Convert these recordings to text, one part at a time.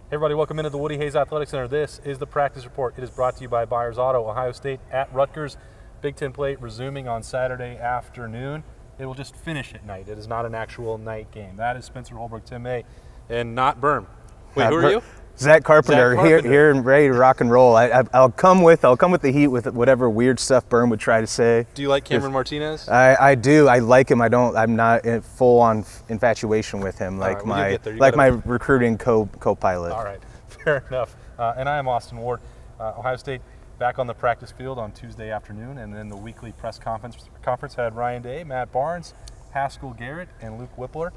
Hey everybody, welcome into the Woody Hayes Athletic Center. This is the practice report. It is brought to you by Byers Auto. Ohio State at Rutgers. Big Ten play resuming on Saturday afternoon. It will just finish at night. It is not an actual night game. That is Spencer, Holbrook, Tim May, and not Berm. Wait, who are you? Zack Carpenter, Zack Carpenter. Here and ready to rock and roll. I'll come with the heat with whatever weird stuff Berm would try to say. Do you like Cameron Martinez? I do. I like him. I'm not in full on infatuation with him like my recruiting co-pilot. All right, fair enough. And I am Austin Ward. Ohio State back on the practice field on Tuesday afternoon, and then the weekly press conference had Ryan Day, Matt Barnes, Haskell Garrett, and Luke Whippler.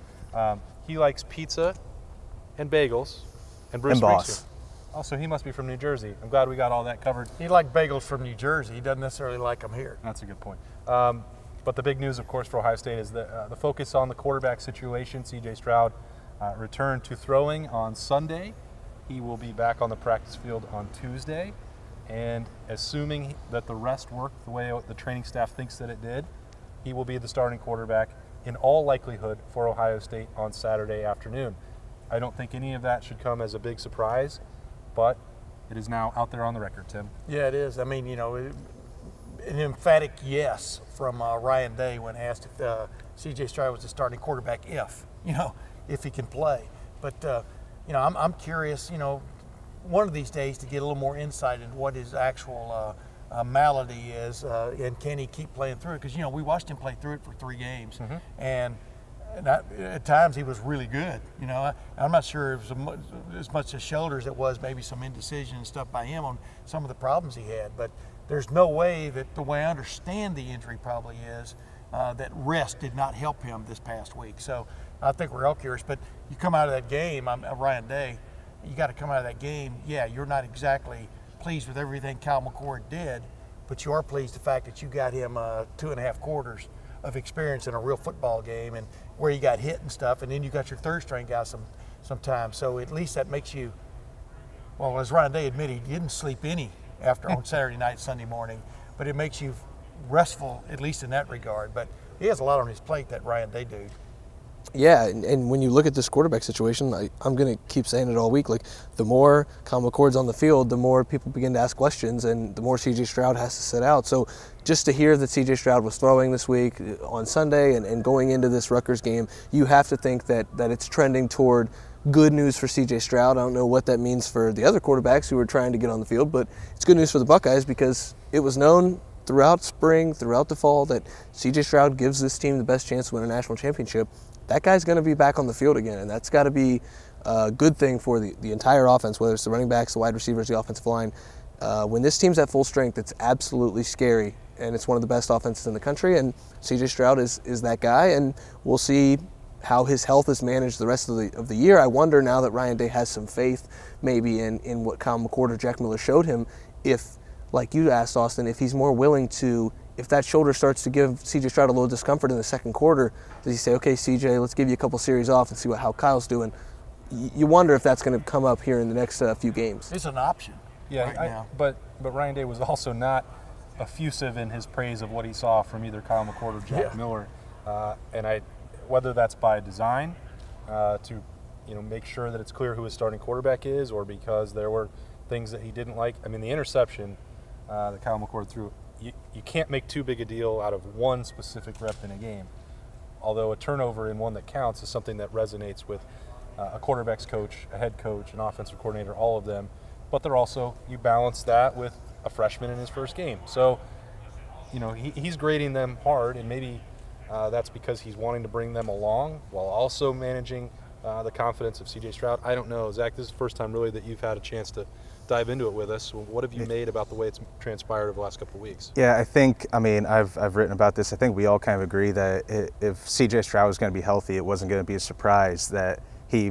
He likes pizza and bagels. And Bruce Boss. Oh, so he must be from New Jersey. I'm glad we got all that covered. He liked bagels from New Jersey. He doesn't necessarily like them here. That's a good point. But the big news, of course, for Ohio State is the focus on the quarterback situation. C.J. Stroud returned to throwing on Sunday. He will be back on the practice field on Tuesday. And assuming that the rest worked the way the training staff thinks that it did, he will be the starting quarterback in all likelihood for Ohio State on Saturday afternoon. I don't think any of that should come as a big surprise, but it is now out there on the record, Tim. Yeah, it is. I mean, you know, an emphatic yes from Ryan Day when asked if C.J. Stroud was the starting quarterback if he can play. But, I'm curious, one of these days to get a little more insight into what his actual malady is and can he keep playing through it? Because, we watched him play through it for 3 games, and at times he was really good. I'm not sure it was as much the shoulders it was maybe some indecision and stuff by him on some of the problems he had. But there's no way that the way I understand the injury probably is that rest did not help him this past week. So I think we're all curious. But you come out of that game, Ryan Day, you got to come out of that game. Yeah, you're not exactly pleased with everything Kyle McCord did, but you are pleased the fact that you got him 2.5 quarters of experience in a real football game and where you got hit and stuff, and then you got your third string guy sometimes. So at least that makes you, well, as Ryan Day admitted, he didn't sleep any on Saturday night, Sunday morning, but it makes you restful, at least in that regard. But he has a lot on his plate, that Ryan Day dude. Yeah, and when you look at this quarterback situation, I'm going to keep saying it all week, like the more Kyle McCord's on the field, the more people begin to ask questions and the more C.J. Stroud has to sit out. So just to hear that C.J. Stroud was throwing this week on Sunday and going into this Rutgers game, you have to think that it's trending toward good news for C.J. Stroud. I don't know what that means for the other quarterbacks who are trying to get on the field, but it's good news for the Buckeyes because it was known throughout spring, throughout the fall, that C.J. Stroud gives this team the best chance to win a national championship. That guy's going to be back on the field again, and that's got to be a good thing for the entire offense, whether it's the running backs, the wide receivers, the offensive line. When this team's at full strength, it's absolutely scary, and it's one of the best offenses in the country, and C.J. Stroud is that guy, and we'll see how his health is managed the rest of the year. I wonder now that Ryan Day has some faith maybe in what Kyle McCord or Jack Miller showed him, if, like you asked, Austin, if he's more willing to, if that shoulder starts to give C.J. Stroud a little discomfort in the second quarter, does he say, okay, C.J., let's give you a couple series off and see how Kyle's doing? You wonder if that's going to come up here in the next few games. It's an option. Yeah, right now. But Ryan Day was also not effusive in his praise of what he saw from either Kyle McCord or Jack Miller, and whether that's by design to make sure that it's clear who his starting quarterback is, or because there were things that he didn't like. I mean, the interception that Kyle McCord threw. You can't make too big a deal out of one specific rep in a game, although a turnover in one that counts is something that resonates with a quarterback's coach, a head coach, an offensive coordinator, all of them. But they're also, you balance that with a freshman in his first game. So, he's grading them hard, and maybe that's because he's wanting to bring them along while also managing the confidence of C.J. Stroud. I don't know, Zach, this is the first time really that you've had a chance to dive into it with us. What have you made about the way it's transpired over the last couple of weeks? Yeah, I've written about this. I think we all kind of agree that if C.J. Stroud was going to be healthy, it wasn't going to be a surprise that he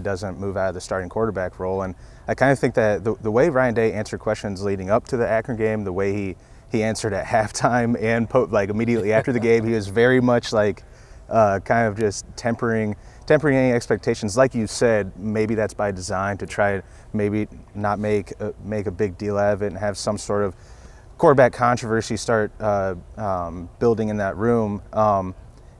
doesn't move out of the starting quarterback role. And I kind of think that the way Ryan Day answered questions leading up to the Akron game, the way he answered at halftime and immediately after the game, he was very much kind of just tempering any expectations. Like you said, maybe that's by design to try maybe not make a big deal out of it and have some sort of quarterback controversy start building in that room.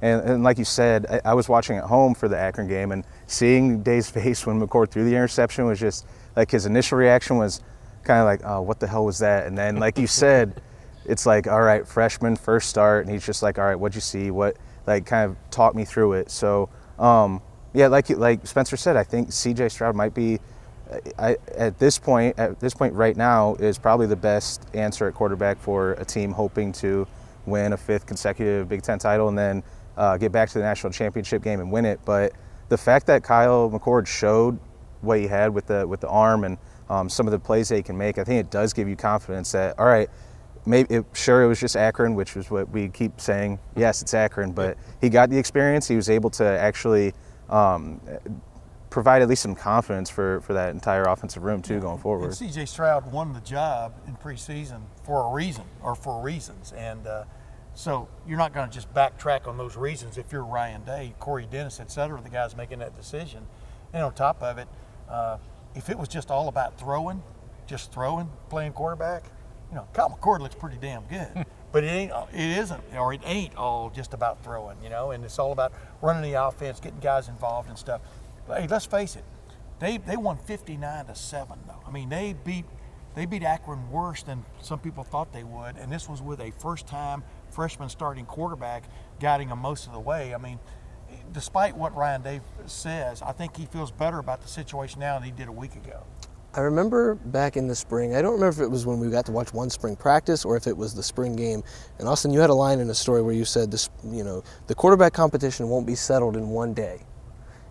And like you said, I was watching at home for the Akron game, and seeing Day's face when McCord threw the interception was just like, his initial reaction was kind of like, oh, what the hell was that? And then, like you said, it's like, all right, freshman, first start, and he's just like, all right, what'd you see? What, like, kind of talk me through it. So, yeah, like Spencer said, I think C.J. Stroud might be, at this point right now, is probably the best answer at quarterback for a team hoping to win a 5th consecutive Big Ten title and then get back to the national championship game and win it. But the fact that Kyle McCord showed what he had with the arm and some of the plays that he can make, I think it does give you confidence that, all right, maybe sure, it was just Akron, which was what we keep saying. Yes, it's Akron, but he got the experience. He was able to actually provide at least some confidence for that entire offensive room too, going forward. And C.J. Stroud won the job in preseason for a reason, or for reasons, and so you're not going to just backtrack on those reasons if you're Ryan Day, Corey Dennis, et cetera, the guys making that decision. And on top of it, if it was just all about throwing, playing quarterback, Kyle McCord looks pretty damn good. But it ain't all just about throwing, and it's all about running the offense, getting guys involved and stuff. But hey, let's face it, they won 59-7 though. I mean, they beat Akron worse than some people thought they would, and this was with a first-time freshman starting quarterback guiding them most of the way. I mean, despite what Ryan Day says, I think he feels better about the situation now than he did a week ago. I remember back in the spring, I don't remember if it was when we got to watch one spring practice or if it was the spring game. And Austin, you had a line in the story where you said, the quarterback competition won't be settled in one day.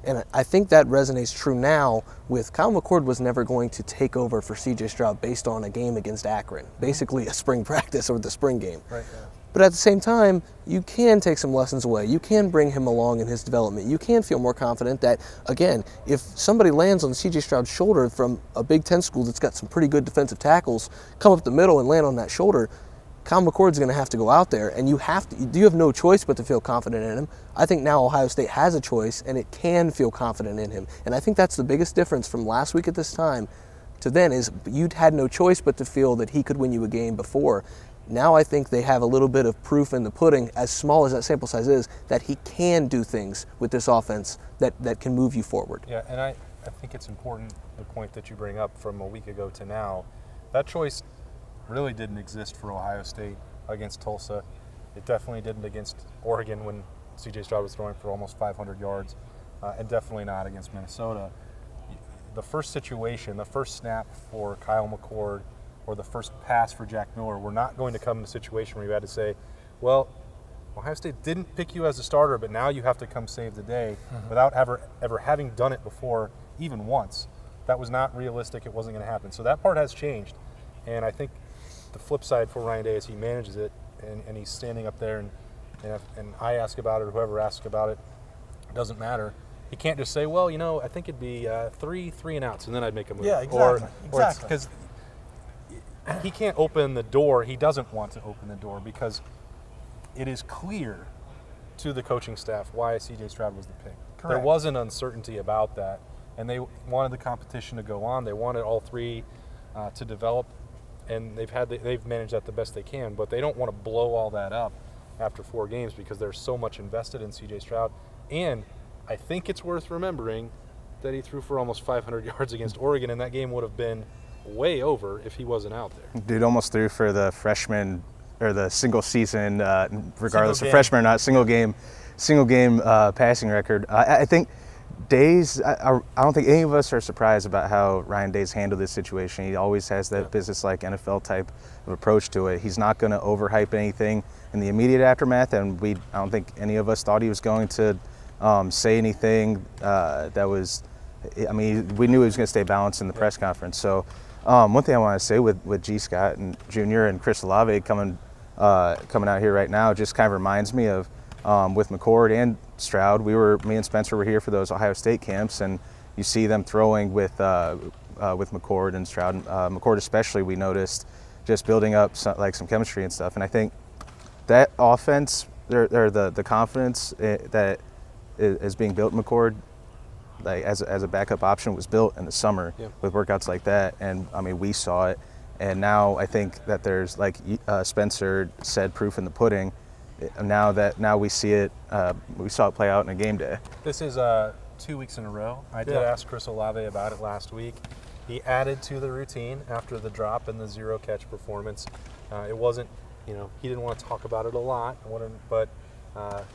And I think that resonates true now with Kyle McCord was never going to take over for C.J. Stroud based on a game against Akron, basically a spring practice or the spring game. Right, yeah. But at the same time, you can take some lessons away. You can bring him along in his development. You can feel more confident that, again, if somebody lands on C.J. Stroud's shoulder from a Big Ten school that's got some pretty good defensive tackles, come up the middle and land on that shoulder, Kyle McCord's going to have to go out there, and you have no choice but to feel confident in him. I think now Ohio State has a choice, and it can feel confident in him. And I think that's the biggest difference from last week at this time to then is you'd had no choice but to feel that he could win you a game before. Now I think they have a little bit of proof in the pudding, as small as that sample size is, that he can do things with this offense that can move you forward. Yeah, and I think it's important, the point that you bring up from a week ago to now, that choice really didn't exist for Ohio State against Tulsa. It definitely didn't against Oregon when C.J. Stroud was throwing for almost 500 yards, and definitely not against Minnesota. The first situation, the first snap for Kyle McCord, or the first pass for Jack Miller, we're not going to come in a situation where you had to say, well, Ohio State didn't pick you as a starter, but now you have to come save the day without ever having done it before, even once. That was not realistic. It wasn't going to happen. So that part has changed. And I think the flip side for Ryan Day is he manages it, and he's standing up there, and I ask about it, or whoever asks about it, it doesn't matter. He can't just say, well, I think it'd be 3 and outs, and then I'd make a move. Yeah, exactly. Because he can't open the door. He doesn't want to open the door because it is clear to the coaching staff why C.J. Stroud was the pick. Correct. There was an uncertainty about that, and they wanted the competition to go on. They wanted all three to develop, and they've managed that the best they can. But they don't want to blow all that up after 4 games because there's so much invested in C.J. Stroud. And I think it's worth remembering that he threw for almost 500 yards against Oregon, and that game would have been way over if he wasn't out there. Dude almost threw for the freshman or the single season, regardless of freshman or not, single game passing record. I think Day's. I don't think any of us are surprised about how Ryan Day's handled this situation. He always has that business-like NFL type of approach to it. He's not going to overhype anything in the immediate aftermath, and I don't think any of us thought he was going to say anything that was. I mean, we knew he was going to stay balanced in the press conference. So. One thing I want to say with G. Scott and Jr. and Chris Olave coming out here right now just kind of reminds me of with McCord and Stroud. Me and Spencer were here for those Ohio State camps, and you see them throwing with McCord and Stroud. McCord especially, we noticed just building up some chemistry and stuff. And I think that offense, the confidence that is being built in McCord, like as a backup option, was built in the summer with workouts like that, and I mean we saw it, and now I think that there's, like Spencer said, proof in the pudding. now we see it, we saw it play out in a game day. This is 2 weeks in a row. I did ask Chris Olave about it last week. He added to the routine after the drop and the 0 catch performance. It wasn't, he didn't want to talk about it a lot, but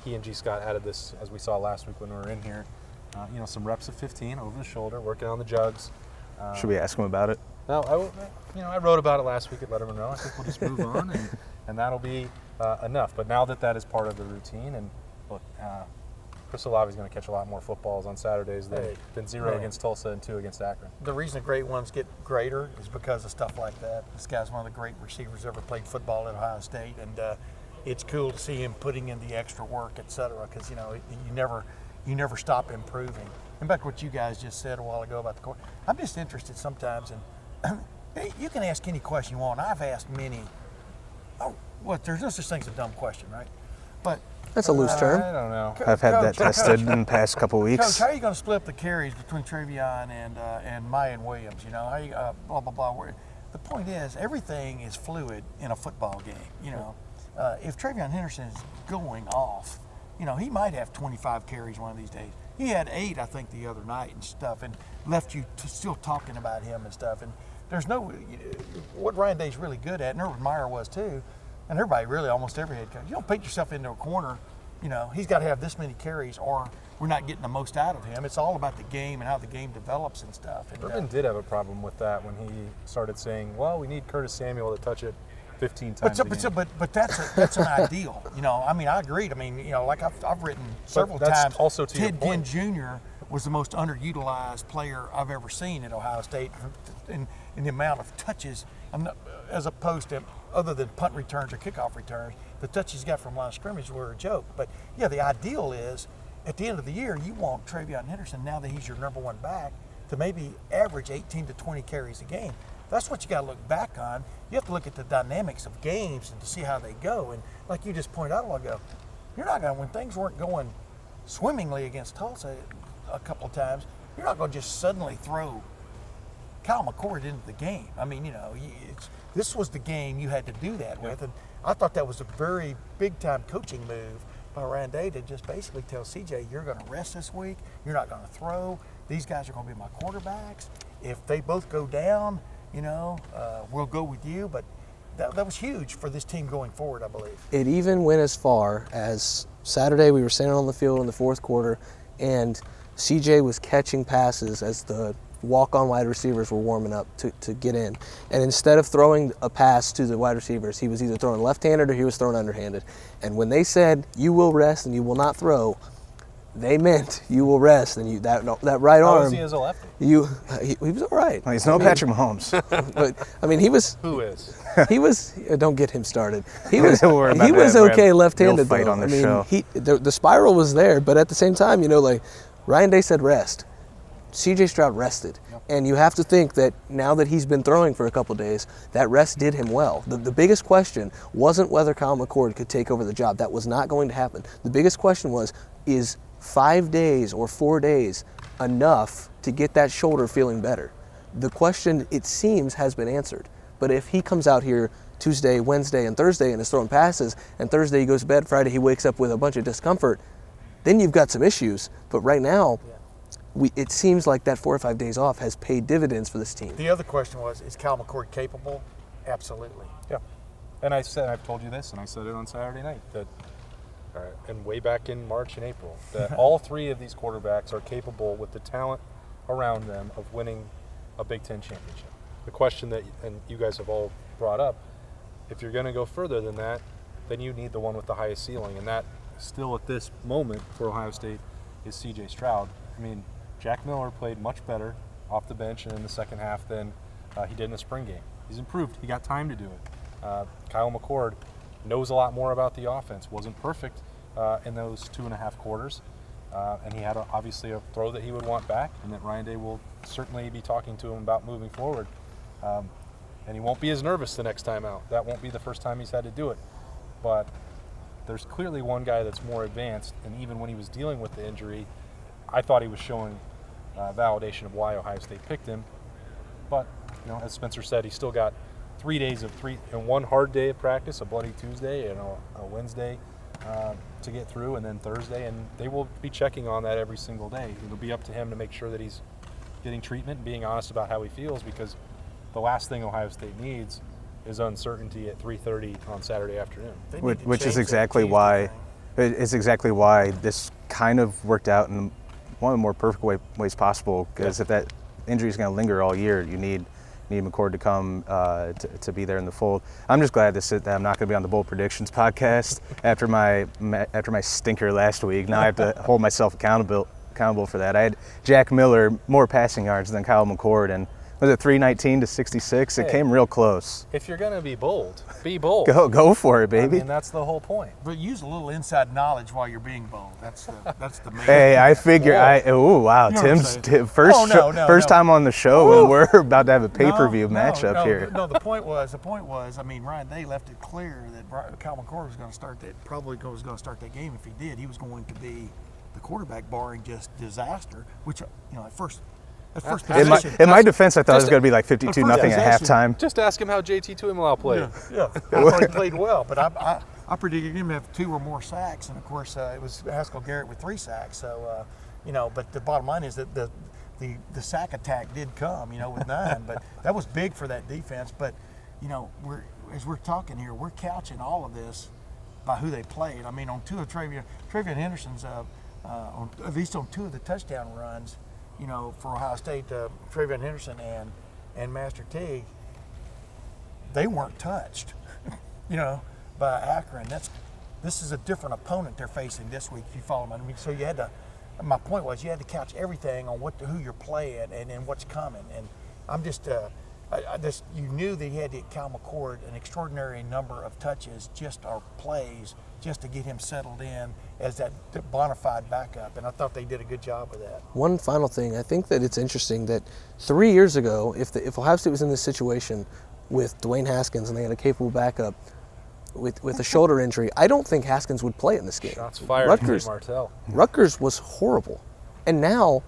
he and G. Scott added this, as we saw last week when we were in here. Some reps of 15 over the shoulder, working on the jugs. Should we ask him about it? No, I wrote about it last week at Lettermen Row. I think we'll just move on, and that'll be enough. But now that is part of the routine, and look, Chris Olave is going to catch a lot more footballs on Saturdays than 0 against Tulsa and 2 against Akron. The reason the great ones get greater is because of stuff like that. This guy's one of the great receivers ever played football at Ohio State, and it's cool to see him putting in the extra work, et cetera, because you never stop improving. And back to what you guys just said a while ago about the court, I'm just interested sometimes in. You can ask any question you want. I've asked many. There's no such thing as a dumb question, right? But that's a loose term. I don't know. I've had that tested in the past couple weeks. Coach, how are you going to split up the carries between Travion and Maya and Williams? How you blah blah blah. The point is, everything is fluid in a football game. If Travion Henderson is going off, he might have 25 carries one of these days. He had 8, I think, the other night and stuff, and left you still talking about him and stuff. And there's what Ryan Day's really good at, and Urban Meyer was too, and everybody really, almost every head coach. You don't paint yourself into a corner. He's got to have this many carries, or we're not getting the most out of him. It's all about the game and how the game develops and stuff. And, Urban did have a problem with that when he started saying, "Well, we need Curtis Samuel to touch it 15 times." But that's an ideal. I agreed. Like I've written several times. Also, to Ted your point, Ginn Jr. was the most underutilized player I've ever seen at Ohio State in the amount of touches, as opposed to other than punt returns or kickoff returns. The touches he got from line of scrimmage were a joke. But yeah, the ideal is at the end of the year you want Travion Henderson, now that he's your number one back, to maybe average 18 to 20 carries a game. That's what you got to look back on. You have to look at the dynamics of games and to see how they go. And like you just pointed out a while ago, you're not going to, when things weren't going swimmingly against Tulsa a couple of times, you're not going to just suddenly throw Kyle McCord into the game. This was the game you had to do that with. And I thought that was a very big-time coaching move by Ryan Day to just basically tell CJ, you're going to rest this week. You're not going to throw. These guys are going to be my quarterbacks. If they both go down, we'll go with you. But that was huge for this team going forward, I believe. It even went as far as Saturday we were standing on the field in the fourth quarter, and CJ was catching passes as the walk-on wide receivers were warming up to get in. And instead of throwing a pass to the wide receivers, he was either throwing left-handed or he was throwing underhanded. And when they said, you will rest and you will not throw, they meant you will rest, and that right arm. How is he as a lefty? He was all right. Well, he's no Patrick Mahomes. But he was. Who is? He was. Don't get him started. He was. Don't worry about he was that. okay left-handed. Fight on the show. The spiral was there, but at the same time, Ryan Day said rest. C.J. Stroud rested, and you have to think that now that he's been throwing for a couple days, that rest did him well. The biggest question wasn't whether Kyle McCord could take over the job. That was not going to happen. The biggest question was, is 5 days or 4 days enough to get that shoulder feeling better? The question, it seems, has been answered. But if he comes out here Tuesday, Wednesday, and Thursday and is throwing passes, and Thursday he goes to bed, Friday he wakes up with a bunch of discomfort, then you've got some issues. But right now, it seems like that 4 or 5 days off has paid dividends for this team. The other question was, is Kyle McCord capable? Absolutely. Yeah. And I've told you this, and I said it on Saturday night, that and way back in March and April, that all 3 of these quarterbacks are capable with the talent around them of winning a Big Ten championship. The question that, and you guys have all brought up, if you're going to go further than that, then you need the one with the highest ceiling, and that still at this moment for Ohio State is C.J. Stroud. Jack Miller played much better off the bench and in the second half than he did in the spring game. He's improved. He got time to do it. Kyle McCord knows a lot more about the offense. Wasn't perfect in those 2.5 quarters. And he had obviously a throw that he would want back, and that Ryan Day will certainly be talking to him about moving forward. And he won't be as nervous the next time out. That won't be the first time he's had to do it. But there's clearly one guy that's more advanced, and even when he was dealing with the injury, I thought he was showing validation of why Ohio State picked him. But, as Spencer said, he still got 3 days and one hard day of practice, a bloody Tuesday and a Wednesday, to get through, and then Thursday, and they will be checking on that every single day. It'll be up to him to make sure that he's getting treatment and being honest about how he feels, because the last thing Ohio State needs is uncertainty at 3:30 on Saturday afternoon. Which is exactly why this kind of worked out in one of the more perfect ways possible, because if that injury is going to linger all year, you need McCord to come to be there in the fold. I'm just glad that I'm not going to be on the Bold Predictions podcast after my stinker last week. Now I have to hold myself accountable for that. I had Jack Miller more passing yards than Kyle McCord, and was it 319 to 66? It came real close. If you're going to be bold, be bold. Go for it, baby. And that's the whole point. But use a little inside knowledge while you're being bold. That's the main. Hey, I figure. Oh wow, You know Tim's no, first time on the show, and we're about to have a pay-per-view matchup here. No, the point was. I mean, Ryan Day left it clear that Kyle McCord was going to start that. Probably was going to start that game. If he did, he was going to be the quarterback, barring just disaster. Which at first possession. In my defense, I thought it was going to be like 52-0 at halftime. Just ask him how JT Tuimoloau played. Yeah. I thought he played well, but I predicted him to have 2 or more sacks, and of course it was Haskell Garrett with 3 sacks. So but the bottom line is that the sack attack did come, with 9, but that was big for that defense. But as we're talking here, we're couching all of this by who they played. I mean, on 2 of Travion Henderson's, at least on 2 of the touchdown runs, for Ohio State, Travion Henderson and Master Teague, they weren't touched, by Akron. This is a different opponent they're facing this week, if you follow me. I mean, so my point was you had to couch everything on who you're playing and what's coming. And I'm just, you knew that he had to get Kyle McCord an extraordinary number of touches, plays, just to get him settled in as that bona fide backup, and I thought they did a good job with that. One final thing, I think that it's interesting that 3 years ago, if Ohio State was in this situation with Dwayne Haskins and they had a capable backup with a shoulder injury, I don't think Haskins would play in this game. Shots fired from Martell. Rutgers was horrible, and now,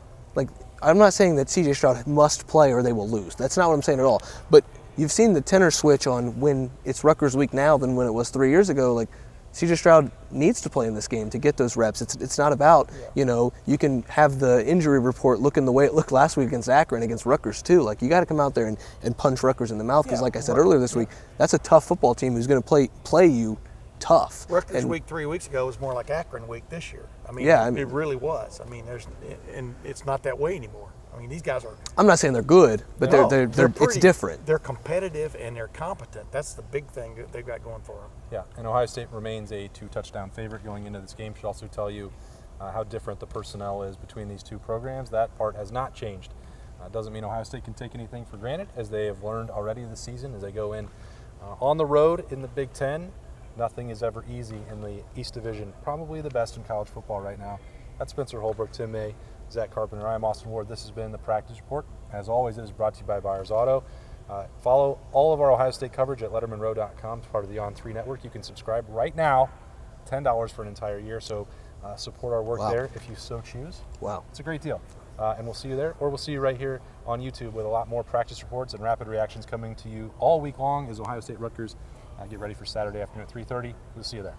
I'm not saying that C.J. Stroud must play or they will lose. That's not what I'm saying at all. But you've seen the tenor switch on when it's Rutgers week now than when it was 3 years ago. C.J. Stroud needs to play in this game to get those reps. It's not about, you can have the injury report looking the way it looked last week against Akron, against Rutgers too. You got to come out there and punch Rutgers in the mouth, because like I said earlier this week, that's a tough football team who's going to play you tough. Rutgers week 3 weeks ago was more like Akron week this year. It really was. And it's not that way anymore. These guys are. I'm not saying they're good, but it's different. They're competitive and they're competent. That's the big thing that they've got going for them. Yeah, and Ohio State remains a 2-touchdown favorite going into this game. Should also tell you how different the personnel is between these two programs. That part has not changed. Doesn't mean Ohio State can take anything for granted, as they have learned already this season as they go in on the road in the Big Ten. Nothing is ever easy in the East Division. Probably the best in college football right now. That's Spencer Holbrook, Tim May, Zack Carpenter. I'm Austin Ward. This has been the Practice Report. As always, it is brought to you by Byers Auto. Follow all of our Ohio State coverage at lettermenrow.com. It's part of the On3 network. You can subscribe right now, $10 for an entire year. So support our work there if you so choose. Wow. It's a great deal. And we'll see you there, or we'll see you right here on YouTube with a lot more practice reports and rapid reactions coming to you all week long as Ohio State Rutgers get ready for Saturday afternoon at 3:30. We'll see you there.